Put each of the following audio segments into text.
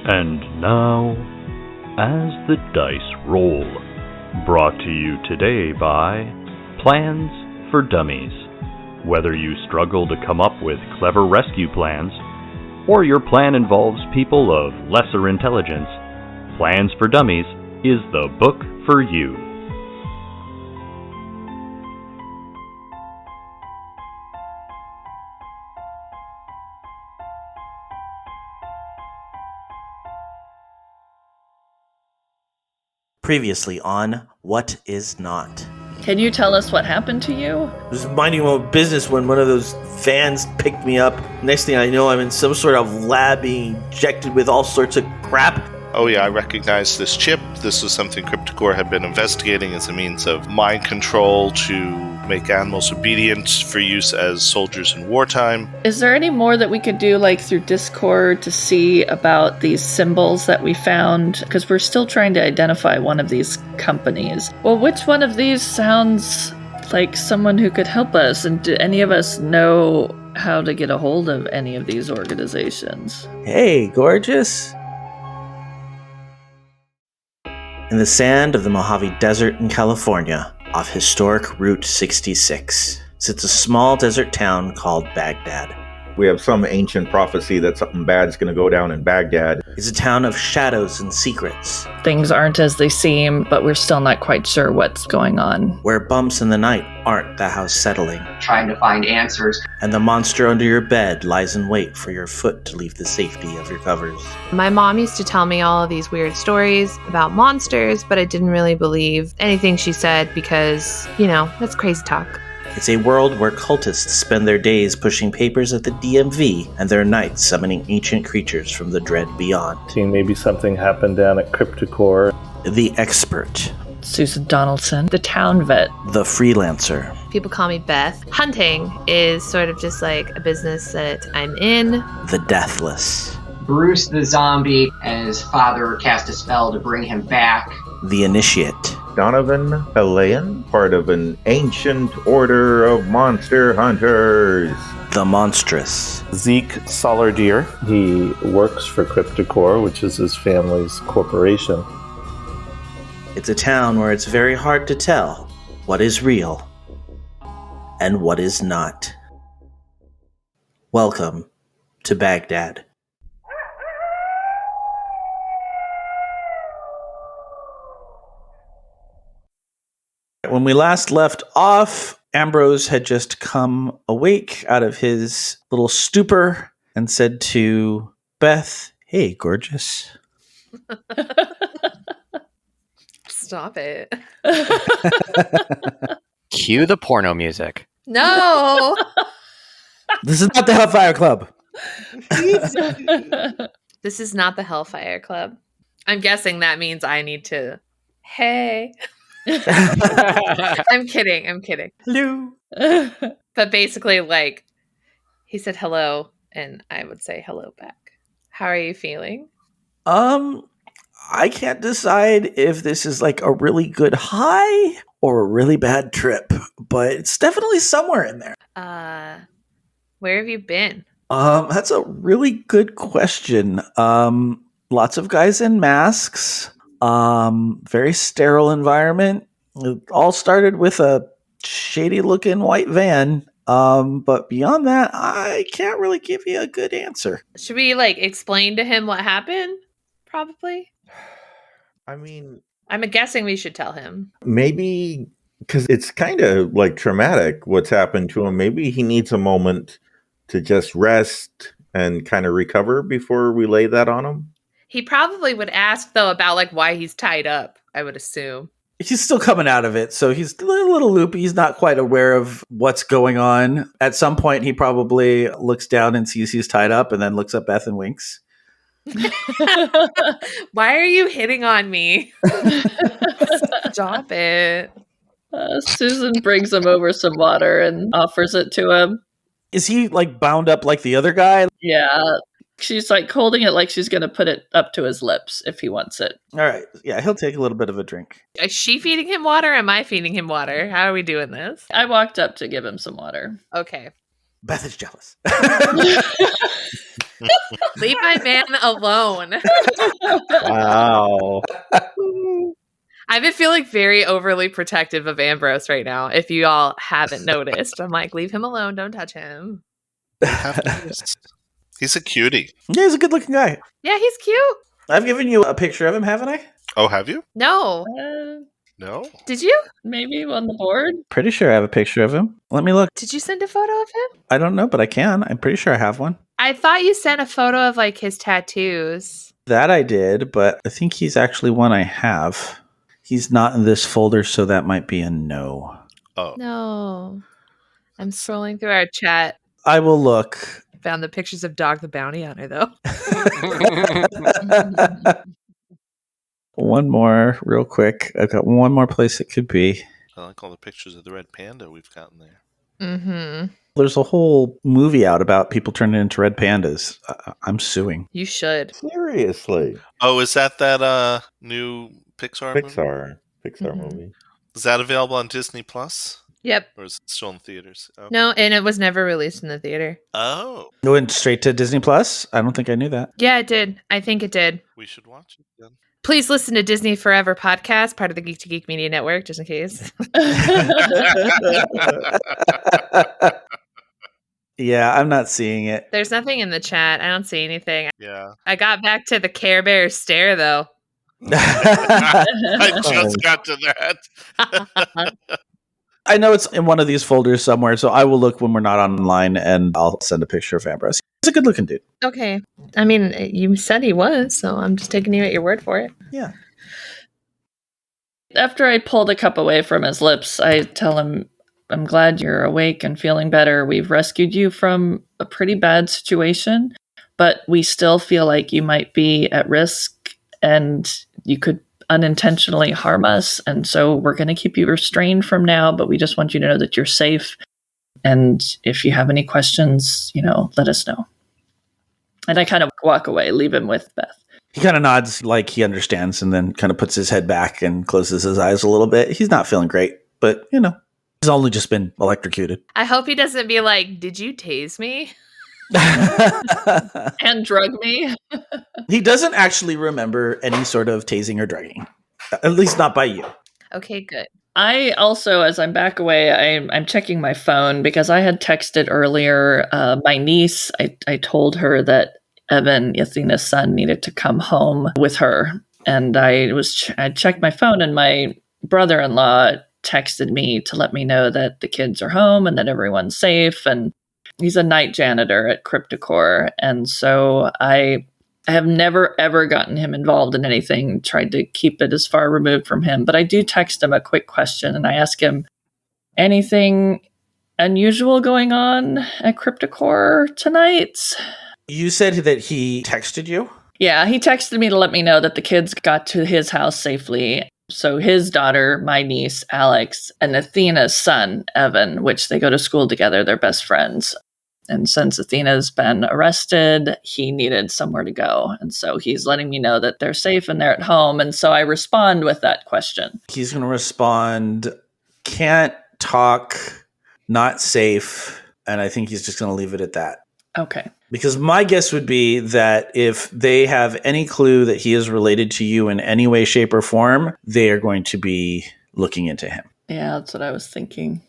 And now, as the dice roll, brought to you today by Plans for Dummies. Whether you struggle to come up with clever rescue plans, or your plan involves people of lesser intelligence, Plans for Dummies is the book for you. Previously on What Is Not. Can you tell us what happened to you? I was minding my own business when one of those vans picked me up. Next thing I know, I'm in some sort of lab being injected with all sorts of crap. Oh yeah, I recognize this chip. This was something CryptiCorp had been investigating as a means of mind control to make animals obedient for use as soldiers in wartime. Is there any more that we could do, like through Discord, to see about these symbols that we found? Because we're still trying to identify one of these companies. Well, which one of these sounds like someone who could help us? And do any of us know how to get a hold of any of these organizations? Hey, gorgeous. In the sand of the Mojave Desert in California, off historic Route 66, sits a small desert town called Baghdad. We have some ancient prophecy that something bad's going to go down in Baghdad. It's a town of shadows and secrets, Things aren't as they seem, but we're still not quite sure what's going on. where bumps in the night aren't the house settling, trying to find answers. and the monster under your bed lies in wait for your foot to leave the safety of your covers. My mom used to tell me all of these weird stories about monsters, but I didn't really believe anything she said because, that's crazy talk. It's a world where cultists spend their days pushing papers at the DMV and their nights summoning ancient creatures from the dread beyond. Seeing maybe something happened down at CryptiCorp. The expert, Susan Donaldson, the town vet. the freelancer, People call me Beth. Hunting is sort of just like a business that I'm in. the deathless, Bruce the zombie and his father cast a spell to bring him back. the initiate, Donovan Elaine, part of an ancient order of monster hunters. the monstrous, Zeke Solardier. He works for CryptiCorp, which is his family's corporation. It's a town where it's very hard to tell what is real and what is not. Welcome to Baghdad. When we last left off, Ambrose had just come awake out of his little stupor and said to Beth, "Hey, gorgeous." Stop it. Cue the porno music. No! This is not the Hellfire Club. This is not the Hellfire Club. I'm guessing that means I need to... Hey. I'm kidding. Hello. But basically, he said hello, and I would say hello back. How are you feeling? I can't decide if this is like a really good high or a really bad trip, but it's definitely somewhere in there. Where have you been? That's a really good question. Lots of guys in masks. Very sterile environment. It all started with a shady looking white van. But beyond that, I can't really give you a good answer. Should we explain to him what happened? Probably. I mean, I'm guessing we should tell him. maybe because it's kind of like traumatic what's happened to him. Maybe he needs a moment to just rest and kind of recover before we lay that on him. He probably would ask though about why he's tied up, I would assume. He's still coming out of it, so he's a little loopy. He's not quite aware of what's going on. At some point, he probably looks down and sees he's tied up and then looks at Beth and winks. Why are you hitting on me? Stop it. Susan brings him over some water and offers it to him. Is he bound up like the other guy? Yeah. She's holding it like she's going to put it up to his lips if he wants it. All right. Yeah, he'll take a little bit of a drink. Is she feeding him water? Am I feeding him water? How are we doing this? I walked up to give him some water. Okay. Beth is jealous. Leave my man alone. Wow. I've been feeling very overly protective of Ambrose right now. If you all haven't noticed, I'm like, leave him alone. Don't touch him. He's a cutie. Yeah, he's a good looking guy. Yeah, he's cute. I've given you a picture of him, haven't I? Oh, have you? No. No. Did you? Maybe on the board. Pretty sure I have a picture of him. Let me look. Did you send a photo of him? I don't know, but I can. I'm pretty sure I have one. I thought you sent a photo of like his tattoos. That I did, but I think he's actually one I have. He's not in this folder, so that might be a no. Oh. No. I'm scrolling through our chat. I will look. Found the pictures of Dog the Bounty Hunter, though. One more, real quick. I've got one more place it could be. I like all the pictures of the red panda we've gotten there. Mm-hmm. There's a whole movie out about people turning into red pandas. I'm suing. You should. Seriously. Oh, is that new Pixar movie. Is that available on Disney Plus? Yep. Or is it still in theaters? Oh. No, and it was never released in the theater. Oh. It went straight to Disney Plus? I don't think I knew that. Yeah, it did. I think it did. We should watch it then. Please listen to Disney Forever podcast, part of the Geek to Geek Media Network, just in case. Yeah, I'm not seeing it. There's nothing in the chat. I don't see anything. Yeah. I got back to the Care Bear stare, though. I just got to that. I know it's in one of these folders somewhere, so I will look when we're not online and I'll send a picture of Ambrose. He's a good looking dude. Okay. I mean, you said he was, so I'm just taking you at your word for it. Yeah. After I pull the cup away from his lips, I tell him, I'm glad you're awake and feeling better. We've rescued you from a pretty bad situation, but we still feel like you might be at risk and you could unintentionally harm us. And so we're going to keep you restrained from now, but we just want you to know that you're safe. And if you have any questions, let us know. And I kind of walk away, leave him with Beth. He kind of nods like he understands and then kind of puts his head back and closes his eyes a little bit. He's not feeling great, but he's only just been electrocuted. I hope he doesn't be like, did you tase me? And drug me. He doesn't actually remember any sort of tasing or drugging, at least not by you. Okay, good. I also, as I'm back away, I'm checking my phone because I had texted earlier my niece. I told her that Evan, Athena's son, needed to come home with her. And I checked my phone and my brother-in-law texted me to let me know that the kids are home and that everyone's safe. And he's a night janitor at CryptiCorp. And so I have never, ever gotten him involved in anything, tried to keep it as far removed from him. But I do text him a quick question and I ask him, anything unusual going on at CryptiCorp tonight? You said that he texted you? Yeah, he texted me to let me know that the kids got to his house safely. So his daughter, my niece, Alex, and Athena's son, Evan, which they go to school together, they're best friends. And since Athena's been arrested, he needed somewhere to go. And so he's letting me know that they're safe and they're at home. And so I respond with that question. He's going to respond, can't talk, not safe. And I think he's just going to leave it at that. Okay. Because my guess would be that if they have any clue that he is related to you in any way, shape, or form, they are going to be looking into him. Yeah, that's what I was thinking.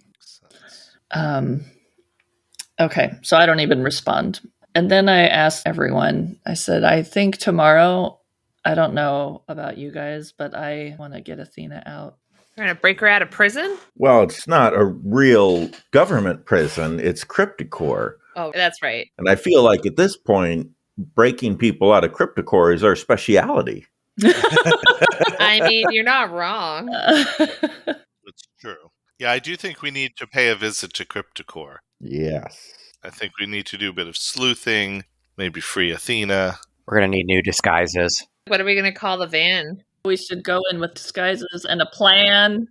Okay, so I don't even respond. And then I asked everyone, I said, I think tomorrow, I don't know about you guys, but I want to get Athena out. We're going to break her out of prison? Well, it's not a real government prison. It's CryptiCorp. Oh, that's right. And I feel like at this point, breaking people out of CryptiCorp is our speciality. I mean, you're not wrong. That's true. Yeah, I do think we need to pay a visit to CryptiCorp. Yes. I think we need to do a bit of sleuthing, maybe free Athena. We're going to need new disguises. What are we going to call the van? We should go in with disguises and a plan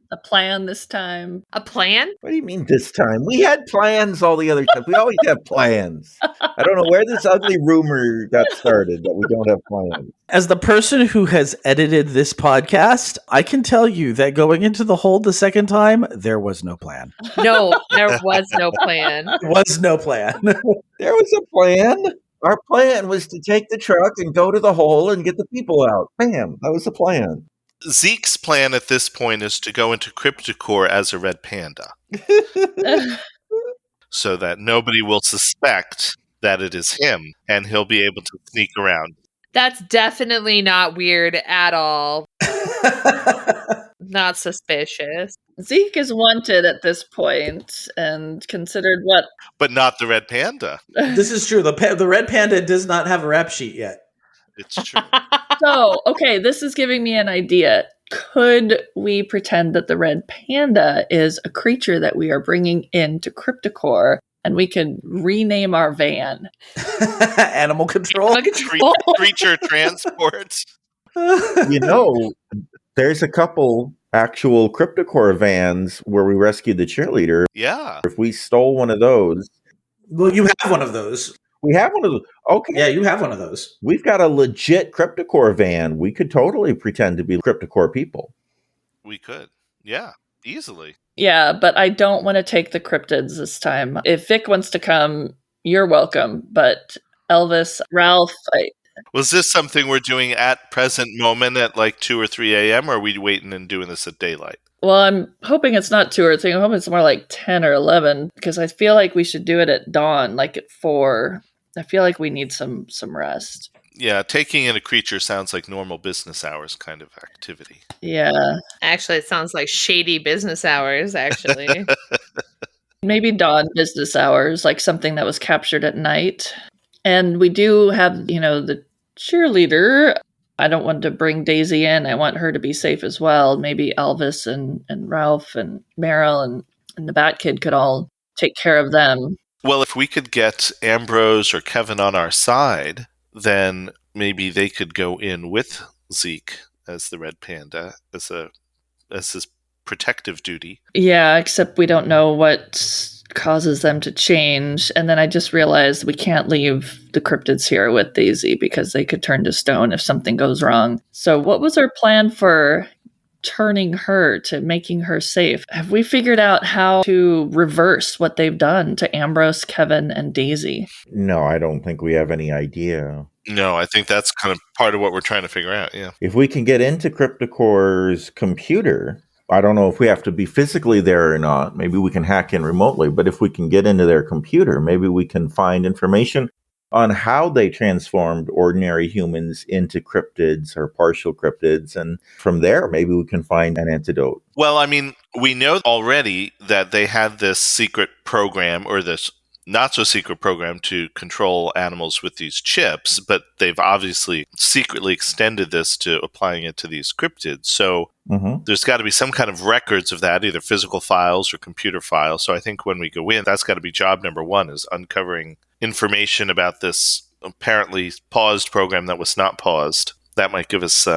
this time. A plan? What do you mean this time? We had plans all the other time. We always have plans. I don't know where this ugly rumor got started that we don't have plans. As the person who has edited this podcast, I can tell you that going into the hold the second time, there was no plan. No, there was no plan. There was no plan. There was a plan. Our plan was to take the truck and go to the hole and get the people out. Bam, that was the plan. Zeke's plan at this point is to go into CryptiCorp as a red panda, so that nobody will suspect that it is him, and he'll be able to sneak around. That's definitely not weird at all. Not suspicious. Zeke is wanted at this point and considered what? But not the red panda. This is true. The red panda does not have a rap sheet yet. It's true. So, okay, this is giving me an idea. Could we pretend that the red panda is a creature that we are bringing into CryptiCorp, and we could rename our van? Animal control. Creature transport. You know, there's a couple actual CryptiCorp vans where we rescued the cheerleader. Yeah. If we stole one of those. Well, you have one of those. We have one of those. Okay. Yeah, you have one of those. We've got a legit CryptiCorp van. We could totally pretend to be CryptiCorp people. We could. Yeah, easily. Yeah, but I don't want to take the cryptids this time. If Vic wants to come, you're welcome. But Elvis, Ralph, Was this something we're doing at present moment at like 2 or 3 a.m., or are we waiting and doing this at daylight? well, I'm hoping it's not 2 or 3. I'm hoping it's more like 10 or 11, because I feel like we should do it at dawn, like at 4. I feel like we need some rest. Yeah, taking in a creature sounds like normal business hours kind of activity. Yeah. Actually, it sounds like shady business hours, actually. Maybe dawn business hours, like something that was captured at night. And we do have, the cheerleader. I don't want to bring Daisy in. I want her to be safe as well. Maybe Elvis and Ralph and Meryl and the Bat Kid could all take care of them. Well, if we could get Ambrose or Kevin on our side, then maybe they could go in with Zeke as the red panda as his protective duty. Yeah, except we don't know what causes them to change. And then I just realized we can't leave the cryptids here with Daisy because they could turn to stone if something goes wrong. So what was our plan for turning her to making her safe? Have we figured out how to reverse what they've done to Ambrose, Kevin, and Daisy? No, I don't think we have any idea. No, I think that's kind of part of what we're trying to figure out, yeah. If we can get into CryptiCorp's computer, I don't know if we have to be physically there or not. Maybe we can hack in remotely, but if we can get into their computer, maybe we can find information on how they transformed ordinary humans into cryptids or partial cryptids. And from there, maybe we can find an antidote. Well, I mean, we know already that they had this secret program, or this not so secret program, to control animals with these chips, but they've obviously secretly extended this to applying it to these cryptids. So there's got to be some kind of records of that, either physical files or computer files. So I think when we go in, that's got to be job number one, is uncovering information about this apparently paused program that was not paused. That might give us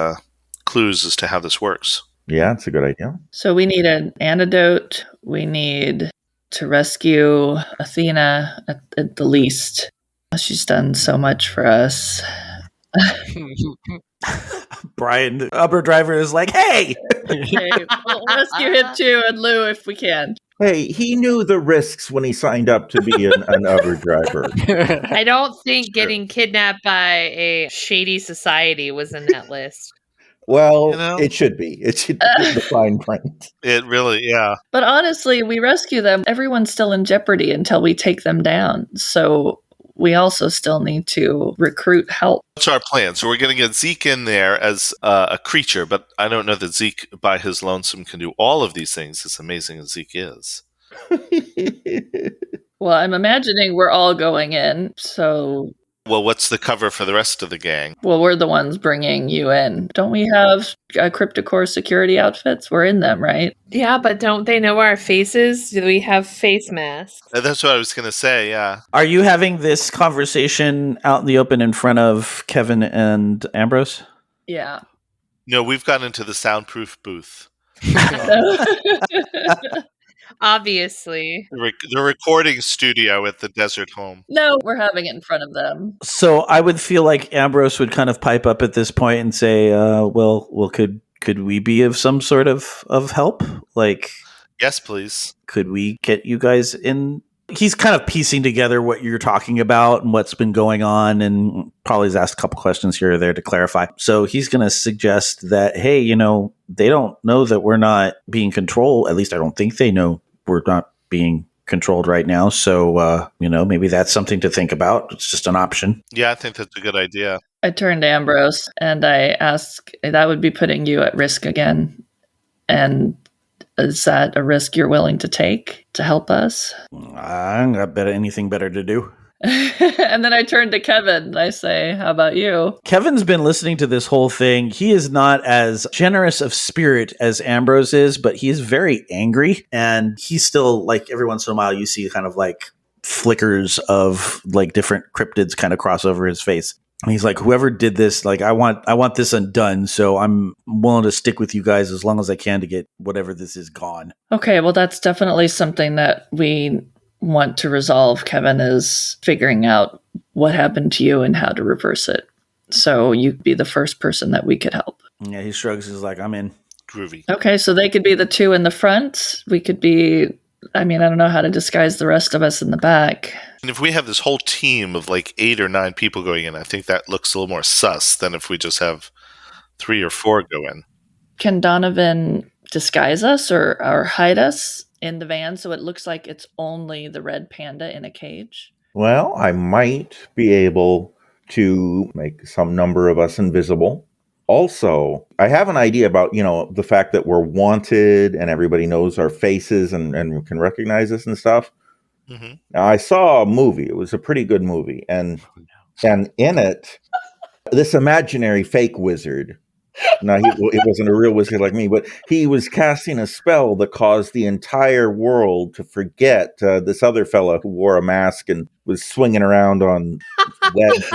clues as to how this works. Yeah, that's a good idea. So we need an antidote. We need to rescue Athena at the least. She's done so much for us. Brian, the Uber driver, is like, hey! Okay, we'll rescue him too, and Lou if we can. Hey, he knew the risks when he signed up to be an Uber driver. I don't think getting kidnapped by a shady society was in that list. Well, it should be. It should be the fine print. It really, yeah. But honestly, we rescue them. Everyone's still in jeopardy until we take them down. So we also still need to recruit help. What's our plan? So we're going to get Zeke in there as a creature, but I don't know that Zeke by his lonesome can do all of these things, as amazing as Zeke is. Well, I'm imagining we're all going in, so... Well, what's the cover for the rest of the gang? Well, we're the ones bringing you in. Don't we have CryptiCorp security outfits? We're in them, right? Yeah, but don't they know our faces? Do we have face masks? That's what I was going to say, yeah. Are you having this conversation out in the open in front of Kevin and Ambrose? Yeah. No, we've gone into the soundproof booth. Obviously. The recording studio at the desert home. No, we're having it in front of them. So I would feel like Ambrose would kind of pipe up at this point and say, well, could we be of some sort of help? Like, yes, please. Could we get you guys in He's kind of piecing together what you're talking about and what's been going on, and probably has asked a couple questions here or there to clarify. So he's going to suggest that, hey, they don't know that we're not being controlled. At least I don't think they know we're not being controlled right now. So, maybe that's something to think about. It's just an option. Yeah, I think that's a good idea. I turned to Ambrose and I asked, that would be putting you at risk again. And is that a risk you're willing to take to help us? I ain't got anything better to do. And then I turned to Kevin and I say, how about you? Kevin's been listening to this whole thing. He is not as generous of spirit as Ambrose is, but he is very angry. And he's still, like, every once in a while you see kind of like flickers of like different cryptids kind of cross over his face. And he's like, whoever did this, like, I want this undone. So I'm willing to stick with you guys as long as I can to get whatever this is gone. Okay, well, that's definitely something that we want to resolve, Kevin, is figuring out what happened to you and how to reverse it. So you'd be the first person that we could help. Yeah, he shrugs. He's like, I'm in. Groovy. Okay, so they could be the two in the front. We could be, I don't know how to disguise the rest of us in the back. And if we have this whole team of like 8 or 9 people going in, I think that looks a little more sus than if we just have 3 or 4 go in. Can Donovan disguise us or hide us in the van so it looks like it's only the red panda in a cage? Well, I might be able to make some number of us invisible. Also, I have an idea about, the fact that we're wanted and everybody knows our faces and can recognize us and stuff. Mm-hmm. Now, I saw a movie. It was a pretty good movie. And in it, this imaginary fake wizard, now it wasn't a real wizard like me, but he was casting a spell that caused the entire world to forget this other fella who wore a mask and was swinging around on legs.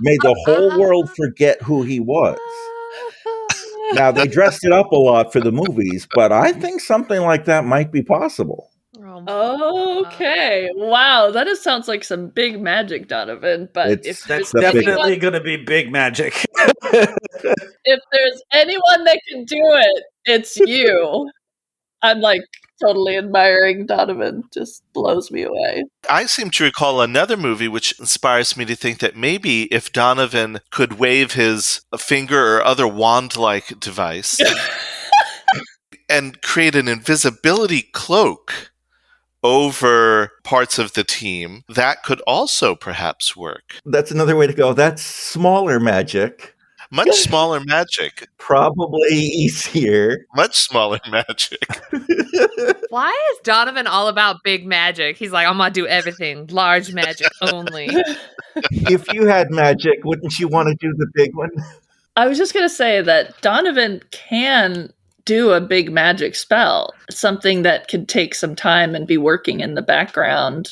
Made the whole world forget who he was. Now, they dressed it up a lot for the movies, but I think something like that might be possible. Okay. Wow. That sounds like some big magic, Donovan. But that's definitely going to be big magic. If there's anyone that can do it, it's you. I'm like totally admiring Donovan. Just blows me away. I seem to recall another movie which inspires me to think that maybe if Donovan could wave his finger or other wand-like device and create an invisibility cloak over parts of the team, that could also perhaps work. That's another way to go. That's smaller magic. Much smaller magic. Probably easier. Much smaller magic. Why is Donovan all about big magic? He's like, I'm going to do everything. Large magic only. If you had magic, wouldn't you want to do the big one? I was just going to say that Donovan can do a big magic spell, something that could take some time and be working in the background.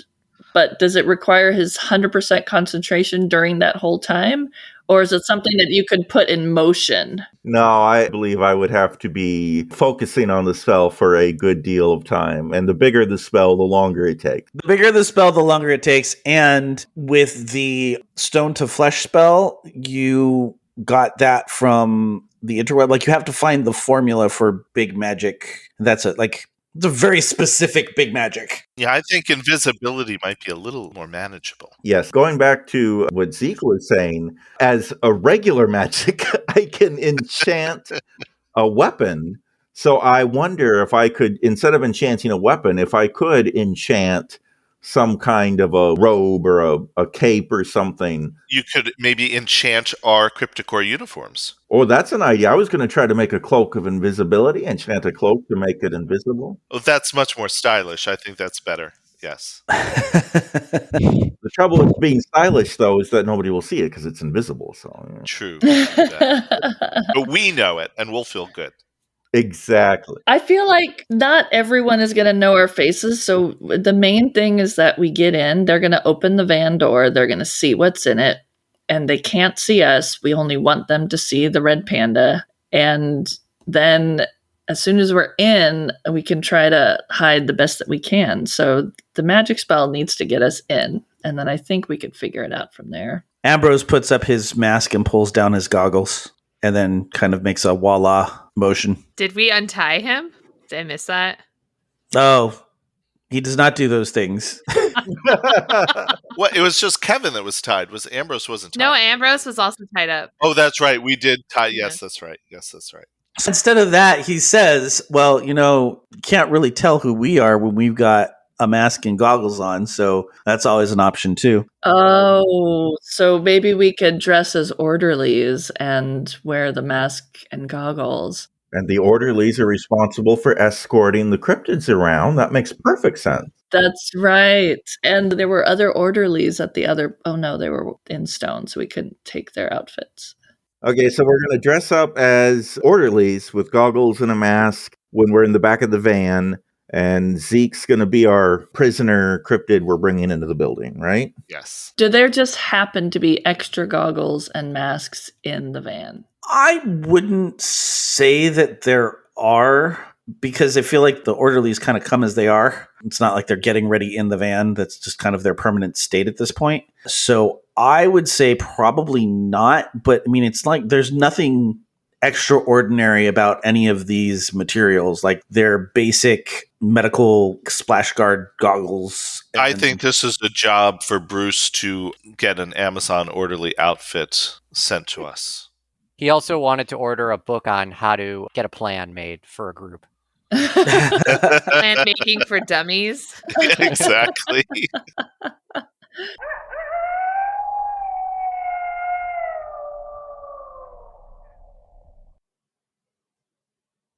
But does it require his 100% concentration during that whole time? Or is it something that you could put in motion? No, I believe I would have to be focusing on the spell for a good deal of time. And the bigger the spell, the longer it takes. The bigger the spell, the longer it takes. And with the stone to flesh spell, you got that from the interweb. Like, you have to find the formula for big magic. That's it. Like, it's a very specific big magic. Yeah, I think invisibility might be a little more manageable. Yes, going back to what Zeke was saying, as a regular magic, I can enchant a weapon. So I wonder if I could, instead of enchanting a weapon, if I could enchant some kind of a robe or a cape or something. You could maybe enchant our CryptiCorp uniforms. Oh, that's an idea. I was going to try to make a cloak of invisibility, enchant a cloak to make it invisible. Oh, that's much more stylish. I think that's better. Yes. The trouble with being stylish, though, is that nobody will see it because it's invisible. So yeah. True. But we know it, and we'll feel good. Exactly. I feel like not everyone is going to know our faces. So the main thing is that we get in, they're going to open the van door, they're going to see what's in it, and they can't see us. We only want them to see the red panda. And then as soon as we're in, we can try to hide the best that we can. So the magic spell needs to get us in. And then I think we could figure it out from there. Ambrose puts up his mask and pulls down his goggles and then kind of makes a voila motion. Did we untie him? Did I miss that? Oh, He does not do those things. What? It was just Kevin that was tied. Was Ambrose wasn't tied? No, Ambrose was also tied up. Oh, that's right. We did tie. Yeah. Yes, that's right. So instead of that, he says, well, you can't really tell who we are when we've got a mask and goggles on. So that's always an option too. Oh, so maybe we could dress as orderlies and wear the mask and goggles. And the orderlies are responsible for escorting the cryptids around. That makes perfect sense. That's right. And there were other orderlies at the other. Oh no, they were in stone, so we couldn't take their outfits. Okay, so we're going to dress up as orderlies with goggles and a mask when we're in the back of the van. And Zeke's going to be our prisoner cryptid we're bringing into the building, right? Yes. Do there just happen to be extra goggles and masks in the van? I wouldn't say that there are, because I feel like the orderlies kind of come as they are. It's not like they're getting ready in the van. That's just kind of their permanent state at this point. So I would say probably not. But I mean, it's like there's nothing extraordinary about any of these materials. Like they're basic medical splash guard goggles. I think this is a job for Bruce to get an Amazon orderly outfit sent to us. He also wanted to order a book on how to get a plan made for a group. Plan making for dummies. Exactly.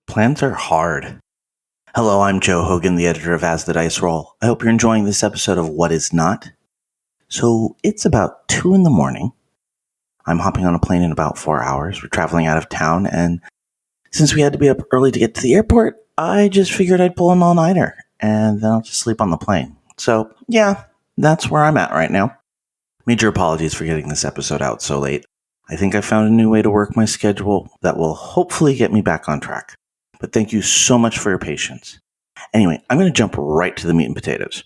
Plans are hard. Hello, I'm Joe Hogan, the editor of As the Dice Roll. I hope you're enjoying this episode of What Is Not. So it's about 2 a.m. I'm hopping on a plane in about 4 hours. We're traveling out of town, and since we had to be up early to get to the airport, I just figured I'd pull an all-nighter, and then I'll just sleep on the plane. So, yeah, that's where I'm at right now. Major apologies for getting this episode out so late. I think I found a new way to work my schedule that will hopefully get me back on track. But thank you so much for your patience. Anyway, I'm going to jump right to the meat and potatoes.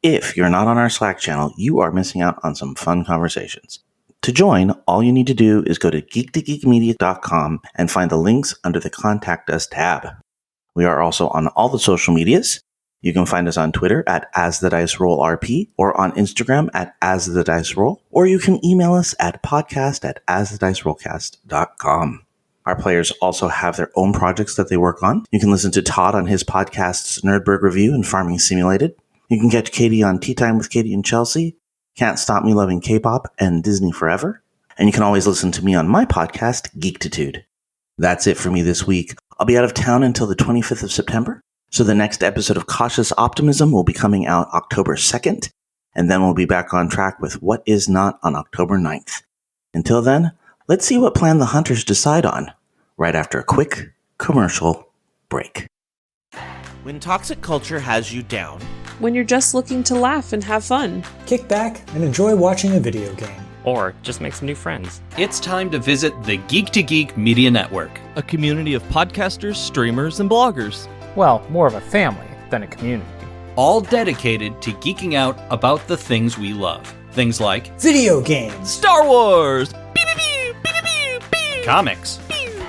If you're not on our Slack channel, you are missing out on some fun conversations. To join, all you need to do is go to geek2geekmedia.com and find the links under the Contact Us tab. We are also on all the social medias. You can find us on Twitter at AsTheDiceRollRP or on Instagram at AsTheDiceRoll, or you can email us at podcast@AsTheDiceRollcast.com. Our players also have their own projects that they work on. You can listen to Todd on his podcasts Nerdberg Review and Farming Simulated. You can catch Katie on Tea Time with Katie and Chelsea, Can't Stop Me Loving K-Pop, and Disney Forever. And you can always listen to me on my podcast, Geektitude. That's it for me this week. I'll be out of town until the 25th of September, so the next episode of Cautious Optimism will be coming out October 2nd, and then we'll be back on track with What Is Not on October 9th. Until then, let's see what plan the hunters decide on, right after a quick commercial break. When toxic culture has you down, when you're just looking to laugh and have fun, kick back and enjoy watching a video game, or just make some new friends, it's time to visit the Geek to Geek Media Network, a community of podcasters, streamers, and bloggers. Well, more of a family than a community. All dedicated to geeking out about the things we love. Things like video games, Star Wars, comics,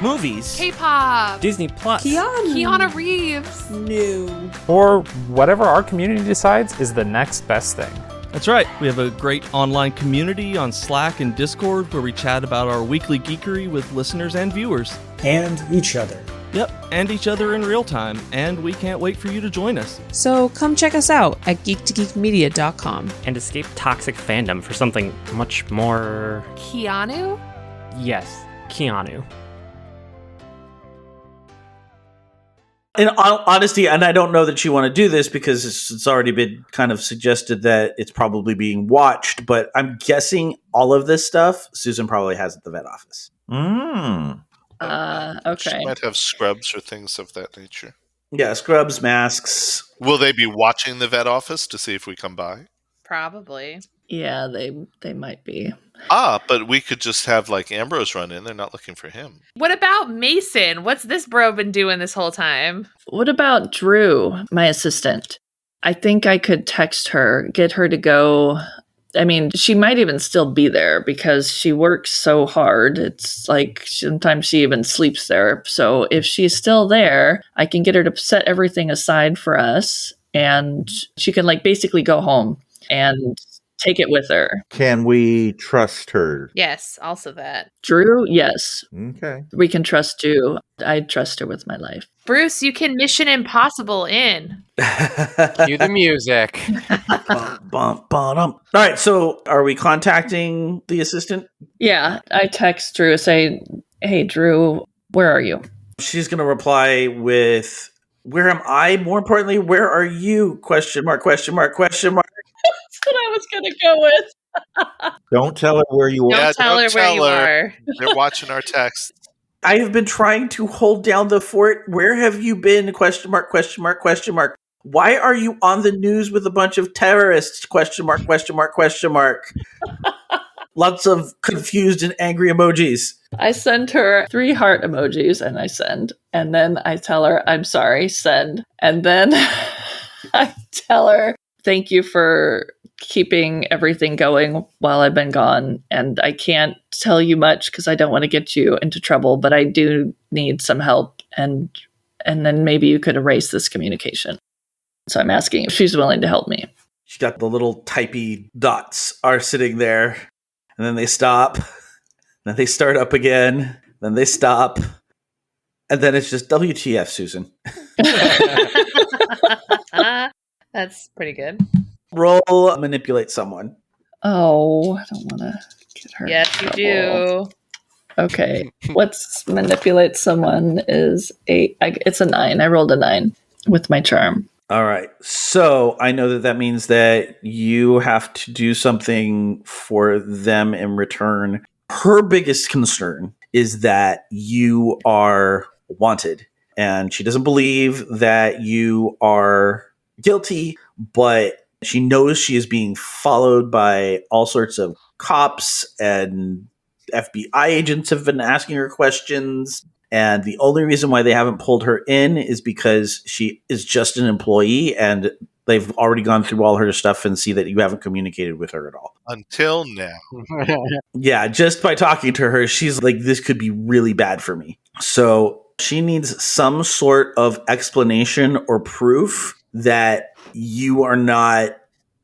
movies, K-pop, Disney Plus, Keanu Reeves, new, or whatever our community decides is the next best thing. That's right. We have a great online community on Slack and Discord where we chat about our weekly geekery with listeners and viewers. And each other. Yep, and each other in real time. And we can't wait for you to join us. So come check us out at geek2geekmedia.com. And escape toxic fandom for something much more... Keanu? Yes, Keanu. In honesty, and I don't know that you want to do this because it's already been kind of suggested that it's probably being watched, but I'm guessing all of this stuff Susan probably has at the vet office. Okay. She might have scrubs or things of that nature. Yeah, scrubs, masks. Will they be watching the vet office to see if we come by? Probably. Yeah, they might be. But we could just have like Ambrose run in. They're not looking for him. What about Mason? What's this bro been doing this whole time? What about Drew, my assistant? I think I could text her, get her to go. I mean, she might even still be there because she works so hard. It's like sometimes she even sleeps there. So if she's still there, I can get her to set everything aside for us and she can like basically go home and take it with her. Can we trust her? Yes, also that. Drew, yes. Okay. We can trust Drew. I trust her with my life. Bruce, you can Mission Impossible in. Cue the music. All right, so are we contacting the assistant? Yeah, I text Drew, say, hey, Drew, where are you? She's going to reply with, where am I? More importantly, where are you? Question mark, question mark, question mark. That's what I was going to go with. Don't tell her where you are. Don't tell her where you are. They're watching our texts. I have been trying to hold down the fort. Where have you been? Question mark, question mark, question mark. Why are you on the news with a bunch of terrorists? Question mark, question mark, question mark. Lots of confused and angry emojis. I send her 3 heart emojis and I send. And then I tell her, I'm sorry, send. And then I tell her, thank you for keeping everything going while I've been gone. And I can't tell you much because I don't want to get you into trouble, but I do need some help. And then maybe you could erase this communication. So I'm asking if she's willing to help me. She's got the little typey dots are sitting there. And then they stop. Then they start up again. Then they stop. And then it's just WTF, Susan. That's pretty good. Roll manipulate someone. Oh, I don't want to get her. Yes, you do. Okay. Let's manipulate someone is it's a 9. I rolled a 9 with my charm. All right. So I know that means that you have to do something for them in return. Her biggest concern is that you are wanted, and she doesn't believe that you are guilty, but she knows she is being followed by all sorts of cops, and FBI agents have been asking her questions. And the only reason why they haven't pulled her in is because she is just an employee, and they've already gone through all her stuff and see that you haven't communicated with her at all. Until now. Yeah, just by talking to her, she's like, this could be really bad for me. So she needs some sort of explanation or proof that you are not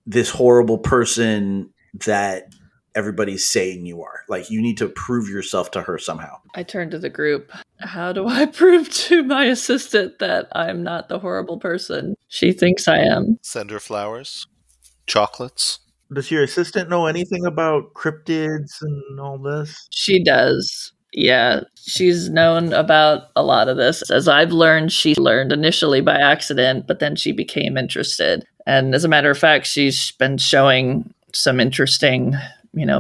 this horrible person that everybody's saying you are. Like, you need to prove yourself to her somehow. I turn to the group. How do I prove to my assistant that I'm not the horrible person she thinks I am? Send her flowers, chocolates. Does your assistant know anything about cryptids and all this? She does. Yeah, she's known about a lot of this. As I've learned, she learned initially by accident, but then she became interested. And as a matter of fact, she's been showing some interesting,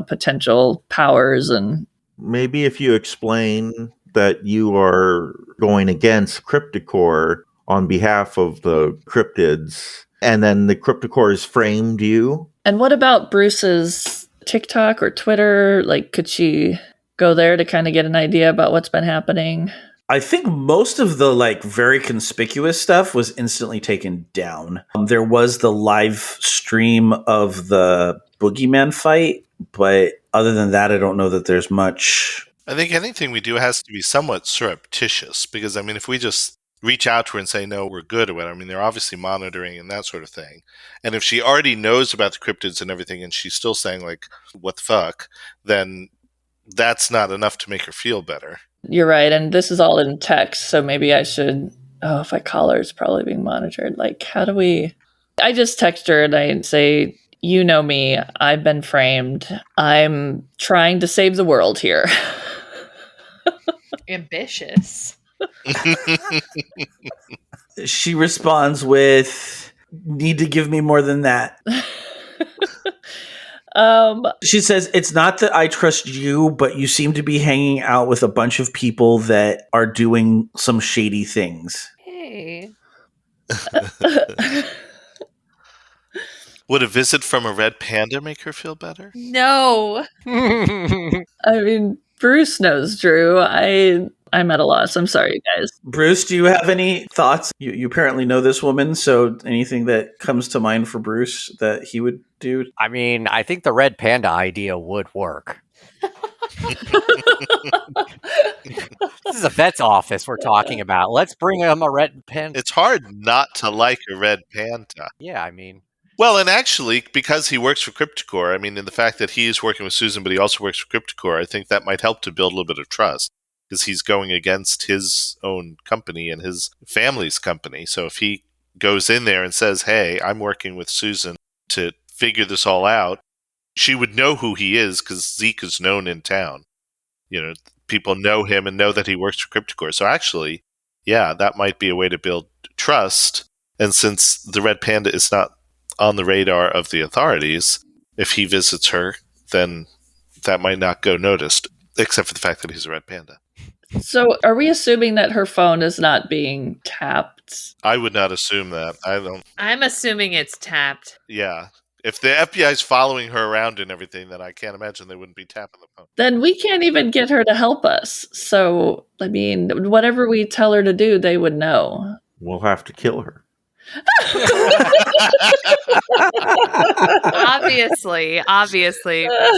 potential powers. And maybe if you explain that you are going against CryptiCorp on behalf of the cryptids, and then the CryptiCorp has framed you. And what about Bruce's TikTok or Twitter? Like, could she go there to kind of get an idea about what's been happening? I think most of the very conspicuous stuff was instantly taken down. There was the live stream of the Boogeyman fight, but other than that, I don't know that there's much. I think anything we do has to be somewhat surreptitious, because if we just reach out to her and say, no, we're good or whatever, they're obviously monitoring and that sort of thing. And if she already knows about the cryptids and everything and she's still saying what the fuck, then that's not enough to make her feel better. You're right. And this is all in text. So maybe I should, if I call her, it's probably being monitored. How do we, I just text her and I say, you know me, I've been framed. I'm trying to save the world here. Ambitious. She responds with, need to give me more than that. She says, it's not that I trust you, but you seem to be hanging out with a bunch of people that are doing some shady things. Hey. Would a visit from a red panda make her feel better? No. Bruce knows Drew. I'm at a loss. I'm sorry, guys. Bruce, do you have any thoughts? You apparently know this woman, so anything that comes to mind for Bruce that he would do? I think the red panda idea would work. This is a vet's office we're talking about. Let's bring him a red panda. It's hard not to like a red panda. Yeah, I mean. Well, and actually, because he works for CryptiCorp, I mean, in the fact that he is working with Susan, but he also works for CryptiCorp, I think that might help to build a little bit of trust, because he's going against his own company and his family's company. So if he goes in there and says, hey, I'm working with Susan to figure this all out, she would know who he is because Zeke is known in town. You know, people know him and know that he works for CryptiCorp. So actually, yeah, that might be a way to build trust. And since the red panda is not on the radar of the authorities, if he visits her, then that might not go noticed, except for the fact that he's a red panda. So are we assuming that her phone is not being tapped? I would not assume that. I'm assuming it's tapped. Yeah. If the FBI is following her around and everything, then I can't imagine they wouldn't be tapping the phone. Then we can't even get her to help us. So, I mean, whatever we tell her to do, they would know. We'll have to kill her. Obviously,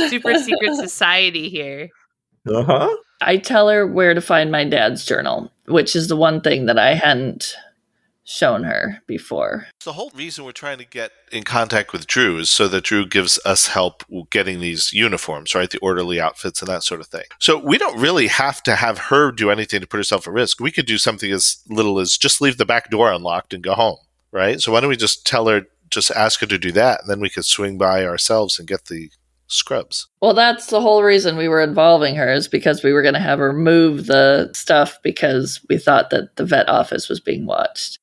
super secret society here. I tell her where to find my dad's journal, which is the one thing that I hadn't shown her before. The whole reason we're trying to get in contact with Drew is so that Drew gives us help getting these uniforms, right? The orderly outfits and that sort of thing. So we don't really have to have her do anything to put herself at risk. We could do something as little as just leave the back door unlocked and go home, right? So why don't we just tell her, just ask her to do that, and then we could swing by ourselves and get the scrubs. Well, that's the whole reason we were involving her, is because we were going to have her move the stuff because we thought that the vet office was being watched.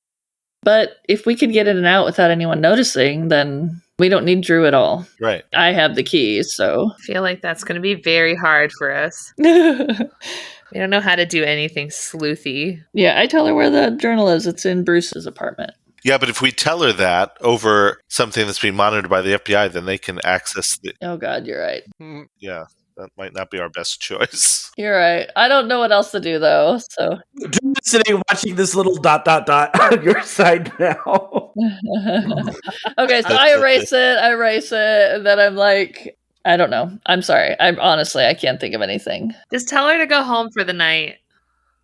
But if we could get in and out without anyone noticing, then we don't need Drew at all. Right. I have the keys, so. I feel like that's going to be very hard for us. We don't know how to do anything sleuthy. Yeah, I tell her where the journal is. It's in Bruce's apartment. Yeah, but if we tell her that over something that's being monitored by the FBI, then they can access the... Oh, God, you're right. Yeah, that might not be our best choice. You're right. I don't know what else to do, though, so... Just sitting watching this little ... on your side now. Okay, so I erase it, and then I'm like... I don't know. I'm sorry. I can't think of anything. Just tell her to go home for the night.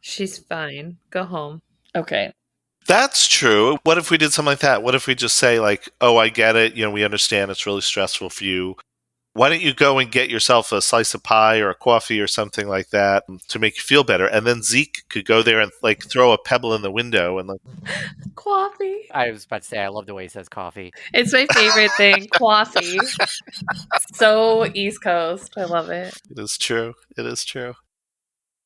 She's fine. Go home. Okay. That's true. What if we did something like that? What if we just say, like, oh, I get it. You know, we understand it's really stressful for you. Why don't you go and get yourself a slice of pie or a coffee or something like that to make you feel better? And then Zeke could go there and, like, throw a pebble in the window and, like... Coffee. I was about to say, I love the way he says coffee. It's my favorite thing. Coffee. So East Coast. I love it. It is true. It is true.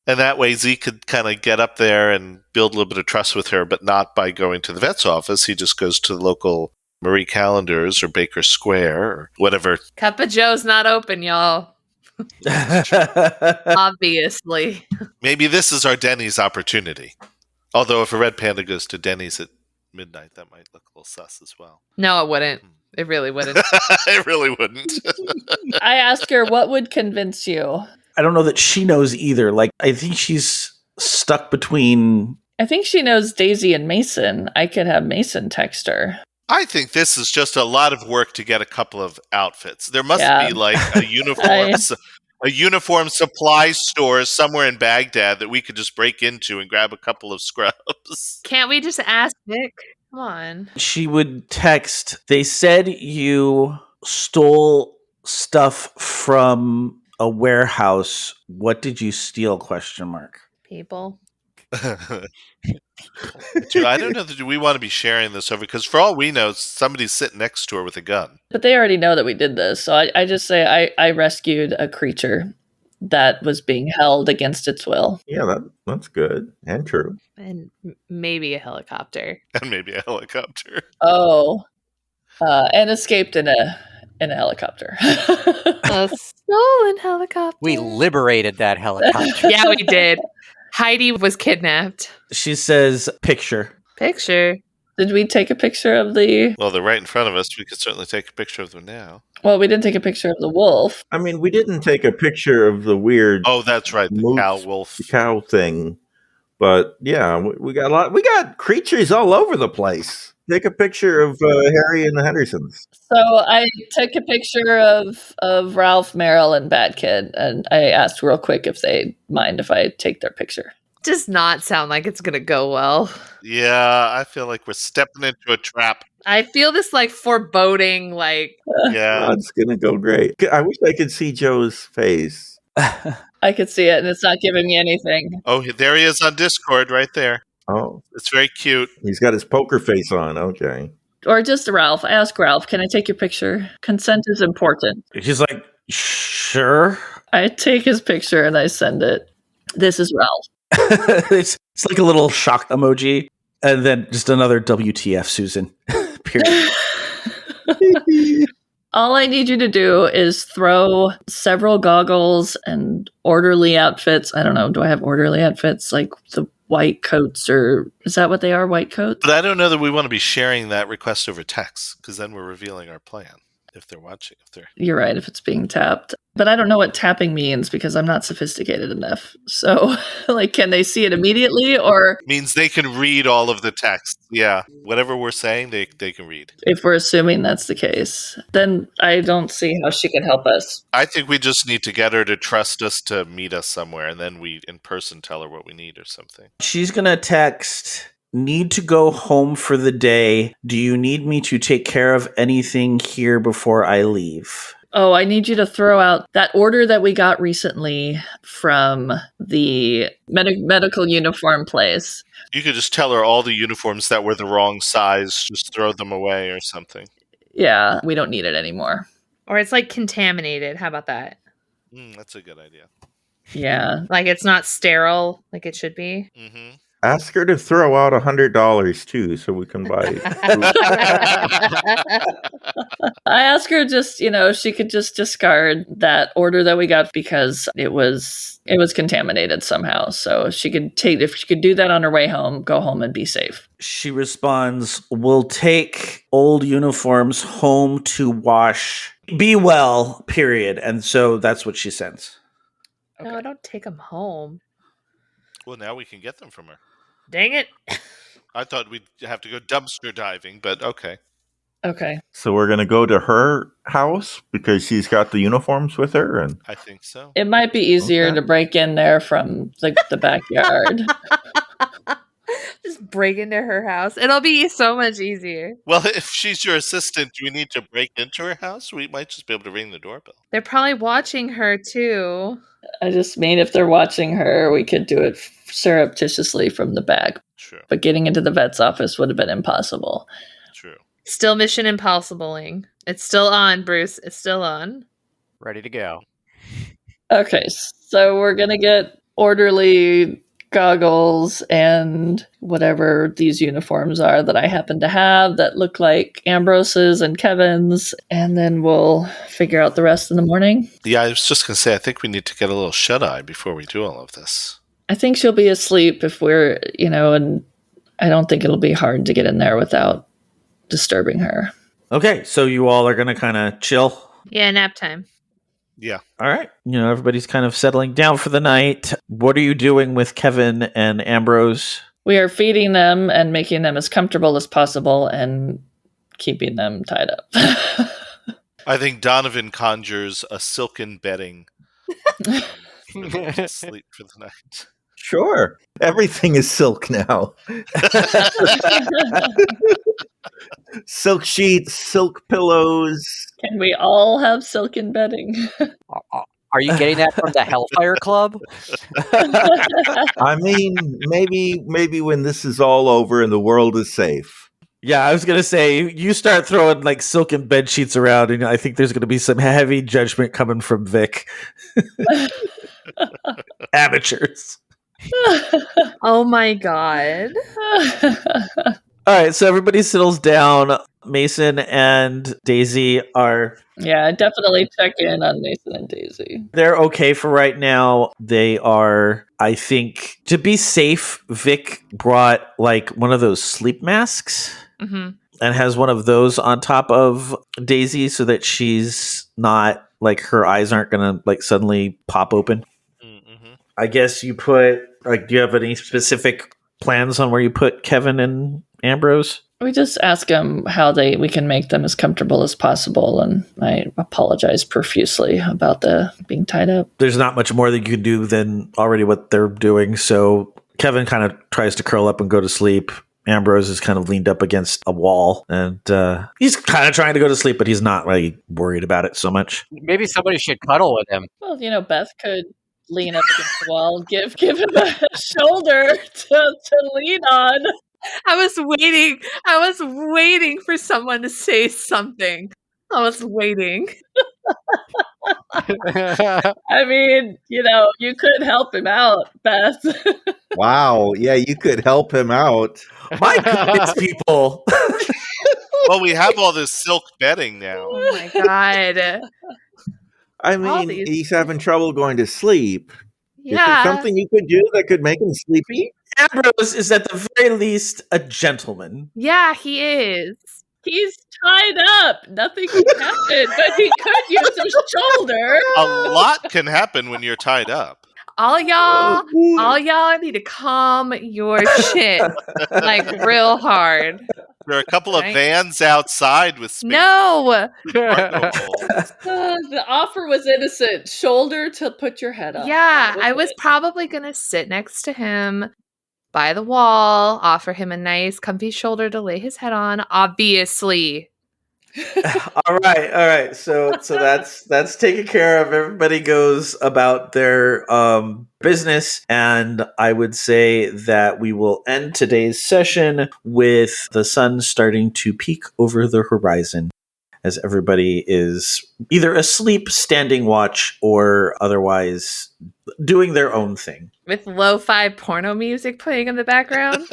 And that way Zeke could kind of get up there and build a little bit of trust with her, but not by going to the vet's office. He just goes to the local Marie Callender's or Baker Square or whatever. Cup of Joe's not open, y'all. Obviously. Maybe this is our Denny's opportunity. Although if a red panda goes to Denny's at midnight, that might look a little sus as well. No, it wouldn't. It really wouldn't. It really wouldn't. I asked her, what would convince you? I don't know that she knows either. Like, I think she's stuck between... I think she knows Daisy and Mason. I could have Mason text her. I think this is just a lot of work to get a couple of outfits. There must be like a uniform supply store somewhere in Baghdad that we could just break into and grab a couple of scrubs. Can't we just ask Nick? Come on. She would text, they said you stole stuff from a warehouse. What did you steal? ? People. I don't know that we want to be sharing this over, because for all we know, somebody's sitting next to her with a gun. But they already know that we did this. So I just say I rescued a creature that was being held against its will. Yeah, that's good and true. And maybe a helicopter. And maybe a helicopter. Oh. And escaped in a helicopter. A stolen helicopter. We liberated that helicopter. Yeah, we did. Heidi was kidnapped. She says, picture. Picture? Did we take a picture of the... Well, they're right in front of us. We could certainly take a picture of them now. Well, we didn't take a picture of the wolf. I mean, we didn't take a picture of the weird... Oh, that's right. The cow wolf. Cow thing. But, yeah, we got a lot. We got creatures all over the place. Take a picture of Harry and the Hendersons. So I took a picture of Ralph, Meryl, and Bad Kid, and I asked real quick if they'd mind if I take their picture. Does not sound like it's going to go well. Yeah, I feel like we're stepping into a trap. I feel this like foreboding, like. Yeah. It's going to go great. I wish I could see Joe's face. I could see it, and it's not giving me anything. Oh, there he is on Discord right there. Oh. It's very cute. He's got his poker face on. Okay. Or just Ralph. Ask Ralph, can I take your picture? Consent is important. He's like, sure. I take his picture and I send it. This is Ralph. It's like a little shock emoji, and then just another WTF, Susan. Period. All I need you to do is throw several goggles and orderly outfits. I don't know. Do I have orderly outfits? Like the white coats, or is that what they are? White coats? But I don't know that we want to be sharing that request over text, because then we're revealing our plan. If they're watching, You're right, if it's being tapped. But I don't know what tapping means because I'm not sophisticated enough. So, like, can they see it immediately, or means they can read all of the text. Yeah, whatever we're saying, they can read. If we're assuming that's the case, then I don't see how she can help us. I think we just need to get her to trust us to meet us somewhere, and then we in person tell her what we need or something. She's gonna text, need to go home for the day. Do you need me to take care of anything here before I leave? Oh, I need you to throw out that order that we got recently from the medical uniform place. You could just tell her all the uniforms that were the wrong size, just throw them away or something. Yeah, we don't need it anymore. Or it's like contaminated. How about that? That's a good idea. Yeah. Like it's not sterile like it should be. Mm-hmm. Ask her to throw out $100 too, so we can buy. I asked her just, she could just discard that order that we got because it was contaminated somehow. So if she could do that on her way home, go home and be safe. She responds, "We'll take old uniforms home to wash. Be well, period." And so that's what she sends. Okay. No, don't take them home. Well, now we can get them from her. Dang it. I thought we'd have to go dumpster diving, but okay. Okay. So we're going to go to her house because she's got the uniforms with her? And I think so. It might be easier to break in there from the backyard. Just break into her house. It'll be so much easier. Well, if she's your assistant, do we need to break into her house? We might just be able to ring the doorbell. They're probably watching her too. I just mean if they're watching her, we could do it surreptitiously from the back. True. But getting into the vet's office would have been impossible. True. Still Mission Impossible-ing. It's still on, Bruce. It's still on. Ready to go. Okay, so we're going to get orderly goggles and whatever these uniforms are that I happen to have that look like Ambrose's and Kevin's, and then we'll figure out the rest in the morning. Yeah, I was just going to say, I think we need to get a little shut-eye before we do all of this. I think she'll be asleep if we're, and I don't think it'll be hard to get in there without disturbing her. Okay, so you all are going to kind of chill? Yeah, nap time. Yeah. All right. Everybody's kind of settling down for the night. What are you doing with Kevin and Ambrose? We are feeding them and making them as comfortable as possible and keeping them tied up. I think Donovan conjures a silken bedding for them to sleep for the night. Sure. Everything is silk now. Silk sheets, silk pillows. Can we all have silken bedding? Are you getting that from the Hellfire Club? I mean, maybe when this is all over and the world is safe. Yeah, I was going to say, you start throwing like silken bed sheets around, and I think there's going to be some heavy judgment coming from Vic. Amateurs. Oh my god. All right, so everybody settles down. Mason and Daisy are... Yeah, definitely check in on Mason and Daisy. They're okay for right now. They are, I think, to be safe, Vic brought like one of those sleep masks and has one of those on top of Daisy so that she's not, like, her eyes aren't going to like suddenly pop open. I guess you put, like, do you have any specific plans on where you put Kevin and Ambrose? We just ask them how we can make them as comfortable as possible, and I apologize profusely about the being tied up. There's not much more that you can do than already what they're doing, so Kevin kind of tries to curl up and go to sleep. Ambrose is kind of leaned up against a wall, and he's kind of trying to go to sleep, but he's not really worried about it so much. Maybe somebody should cuddle with him. Well, Beth could lean up against the wall and give him a shoulder to lean on. I was waiting for someone to say something. I was waiting. I mean, you could help him out, Beth. Wow. Yeah, you could help him out. My goodness, people. Well, we have all this silk bedding now. Oh my God. I mean, he's having trouble going to sleep. Yeah. Is there something you could do that could make him sleepy? Ambrose is at the very least a gentleman. Yeah, he is. He's tied up. Nothing can happen, but he could use a shoulder. A lot can happen when you're tied up. All y'all need to calm your shit like real hard. There are a couple of vans outside with space. No. The offer was innocent. Shoulder to put your head up. Yeah, I was probably going to sit next to him by the wall, offer him a nice comfy shoulder to lay his head on, obviously. All right. So that's taken care of. Everybody goes about their business, and I would say that we will end today's session with the sun starting to peek over the horizon as everybody is either asleep, standing watch, or otherwise doing their own thing. With lo-fi porno music playing in the background.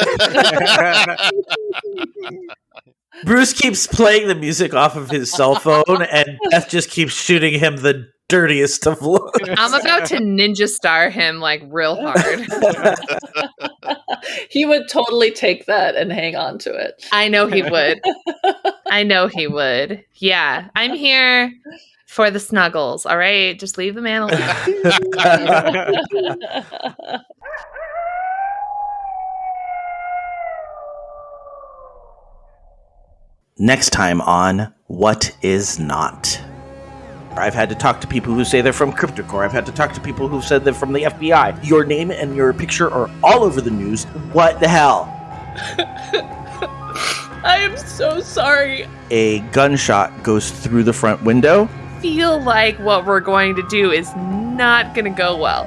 Bruce keeps playing the music off of his cell phone, and Beth just keeps shooting him the dirtiest of looks. I'm about to ninja star him like real hard. He would totally take that and hang on to it. I know he would. Yeah, I'm here for the snuggles, all right? Just leave the man alone. Next time on What Is Not. I've had to talk to people who say they're from CryptiCorp. I've had to talk to people who said they're from the FBI. Your name and your picture are all over the news. What the hell? I am so sorry. A gunshot goes through the front window. Feel like what we're going to do is not going to go well.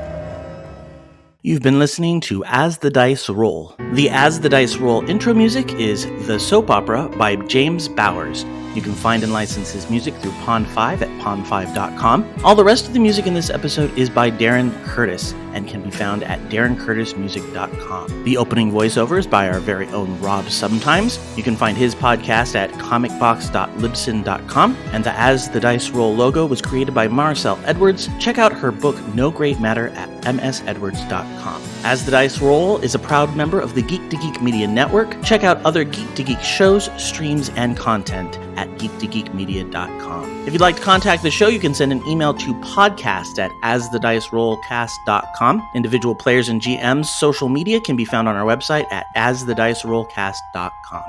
You've been listening to As the Dice Roll. The As the Dice Roll intro music is The Soap Opera by James Bowers. You can find and license his music through Pond5 at pond5.com. All the rest of the music in this episode is by Darren Curtis and can be found at darrencurtismusic.com. The opening voiceover is by our very own Rob Sometimes. You can find his podcast at comicbox.libsyn.com. And the As the Dice Roll logo was created by Maricel Edwards. Check out her book No Great Matter at msedwards.com. As the Dice Roll is a proud member of the Geek to Geek Media Network. Check out other Geek to Geek shows, streams, and content at geektogeekmedia.com. If you'd like to contact the show, you can send an email to podcast@asthedicerollcast.com. Individual players and GMs' social media can be found on our website at asthedicerollcast.com.